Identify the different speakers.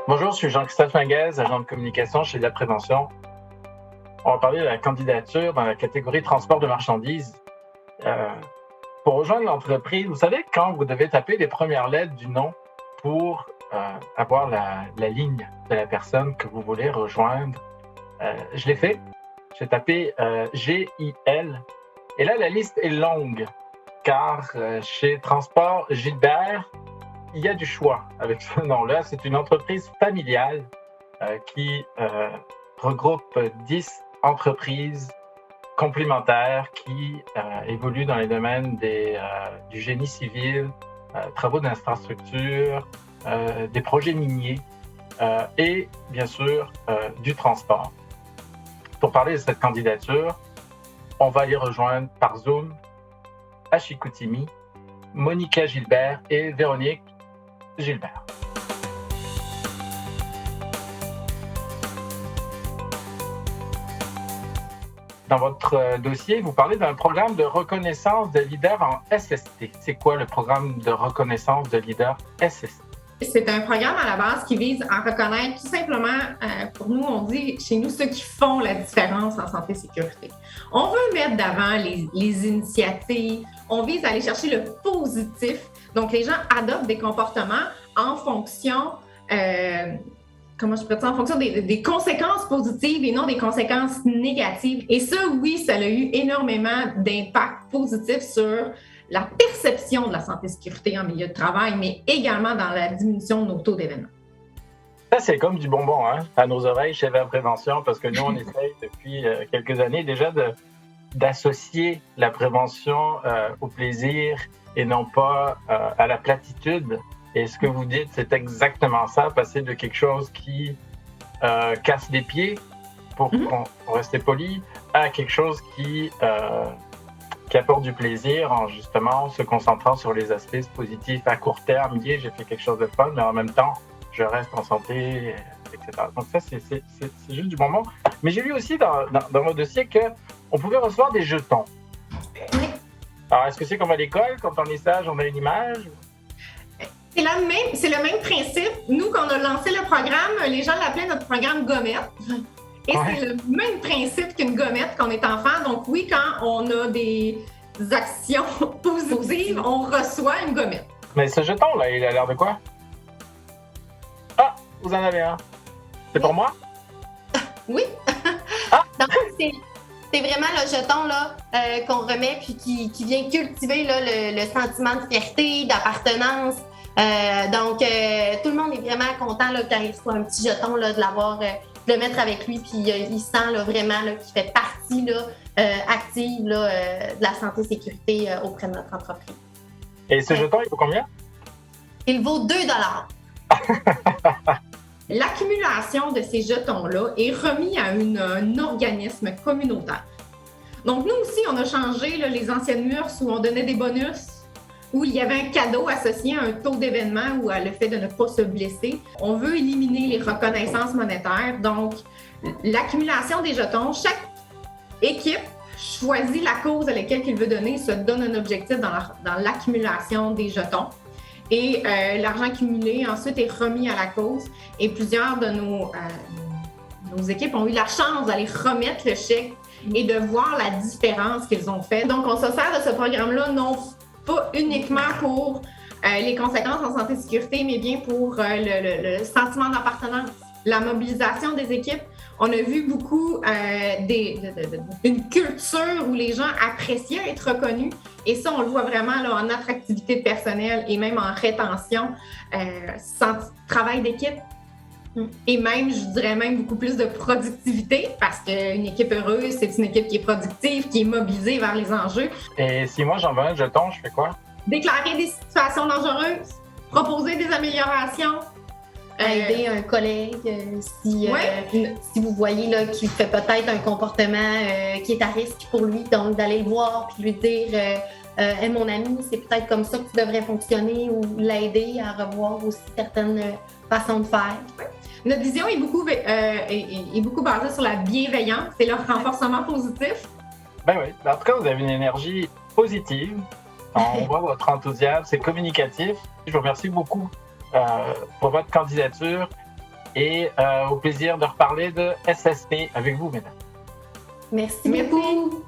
Speaker 1: Bonjour, je suis Jean-Christophe Minguez, agent de communication chez La Prévention. On va parler de la candidature dans la catégorie transport de marchandises. Euh, pour rejoindre l'entreprise, vous savez, quand vous devez taper les premières lettres du nom pour avoir la ligne de la personne que vous voulez rejoindre, je l'ai fait. J'ai tapé G-I-L. Et là, la liste est longue, car chez Transport Gilbert, il y a du choix avec ce nom-là. C'est une entreprise familiale qui regroupe 10 entreprises complémentaires qui évoluent dans les domaines du génie civil, travaux d'infrastructure, des projets miniers et bien sûr du transport. Pour parler de cette candidature, on va aller rejoindre par Zoom à Chicoutimi Monica Gilbert et Véronique Gilbert. Dans votre dossier, vous parlez d'un programme de reconnaissance de leader en SST. C'est quoi le programme de reconnaissance de leader SST?
Speaker 2: C'est un programme à la base qui vise à reconnaître tout simplement, pour nous, on dit chez nous, ceux qui font la différence en santé et sécurité. On veut mettre d'avant les initiatives, on vise à aller chercher le positif. Donc, les gens adoptent des comportements en fonction, en fonction des conséquences positives et non des conséquences négatives. Et ça, oui, ça a eu énormément d'impact positif sur la perception de la santé et sécurité en milieu de travail, mais également dans la diminution de nos taux d'événements.
Speaker 1: Ça, c'est comme du bonbon à nos oreilles chez la prévention, parce que nous, on essaye depuis quelques années déjà d'associer la prévention au plaisir et non pas à la platitude. Et ce que vous dites, c'est exactement ça, passer de quelque chose qui casse les pieds, pour rester poli, à quelque chose qui apporte du plaisir en justement se concentrant sur les aspects positifs à court terme. J'ai fait quelque chose de fun, mais en même temps, je reste en santé, etc. Donc ça, c'est juste du bonbon. Mais j'ai vu aussi dans votre dossier qu'on pouvait recevoir des jetons.
Speaker 2: Oui.
Speaker 1: Alors, est-ce que c'est comme à l'école, quand on est sage, on a une image?
Speaker 2: C'est le même principe. Nous, quand on a lancé le programme, les gens l'appelaient notre programme gommette. Et c'est le même principe qu'une gommette quand on est enfant. Donc oui, quand on a des actions positives, on reçoit une gommette.
Speaker 1: Mais ce jeton-là, il a l'air de quoi? Ah, vous en avez un. C'est pour moi?
Speaker 3: Oui.
Speaker 1: Ah.
Speaker 3: Donc, c'est vraiment le jeton là, qu'on remet puis qui vient cultiver là, le sentiment de fierté, d'appartenance. Donc, tout le monde est vraiment content là, quand il reçoit un petit jeton là, de l'avoir, de le mettre avec lui, puis il sent là, vraiment là, qu'il fait partie là, active là, de la santé et sécurité auprès de notre entreprise.
Speaker 1: Et ce jeton, il vaut combien?
Speaker 3: Il vaut 2 $.
Speaker 2: L'accumulation de ces jetons-là est remis à un organisme communautaire. Donc, nous aussi, on a changé là, les anciennes MURS où on donnait des bonus, où il y avait un cadeau associé à un taux d'événement ou à le fait de ne pas se blesser. On veut éliminer les reconnaissances monétaires. Donc, l'accumulation des jetons, chaque équipe choisit la cause à laquelle il veut donner, se donne un objectif dans l'accumulation des jetons. Et l'argent accumulé, ensuite, est remis à la cause. Et plusieurs de nos équipes ont eu la chance d'aller remettre le chèque et de voir la différence qu'ils ont fait. Donc, on se sert de ce programme-là, non pas uniquement pour les conséquences en santé et sécurité, mais bien pour le sentiment d'appartenance, la mobilisation des équipes. On a vu beaucoup une culture où les gens appréciaient être reconnus. Et ça, on le voit vraiment là, en attractivité de personnel et même en rétention, travail d'équipe. Et même, je dirais même beaucoup plus de productivité parce qu'une équipe heureuse, c'est une équipe qui est productive, qui est mobilisée vers les enjeux.
Speaker 1: Et si moi, j'en veux un jeton, je fais quoi?
Speaker 2: Déclarer des situations dangereuses, proposer des améliorations.
Speaker 3: Aider un collègue si vous voyez là, qu'il fait peut-être un comportement qui est à risque pour lui, donc d'aller le voir puis lui dire hey, mon ami, c'est peut-être comme ça que tu devrais fonctionner ou l'aider à revoir aussi certaines façons de faire.
Speaker 2: Notre vision est beaucoup basée sur la bienveillance et le renforcement positif.
Speaker 1: Ben oui, en tout cas, vous avez une énergie positive. On voit votre enthousiasme, c'est communicatif. Je vous remercie beaucoup pour votre candidature et au plaisir de reparler de SST avec vous, mesdames.
Speaker 3: Merci
Speaker 2: Merci.
Speaker 3: beaucoup.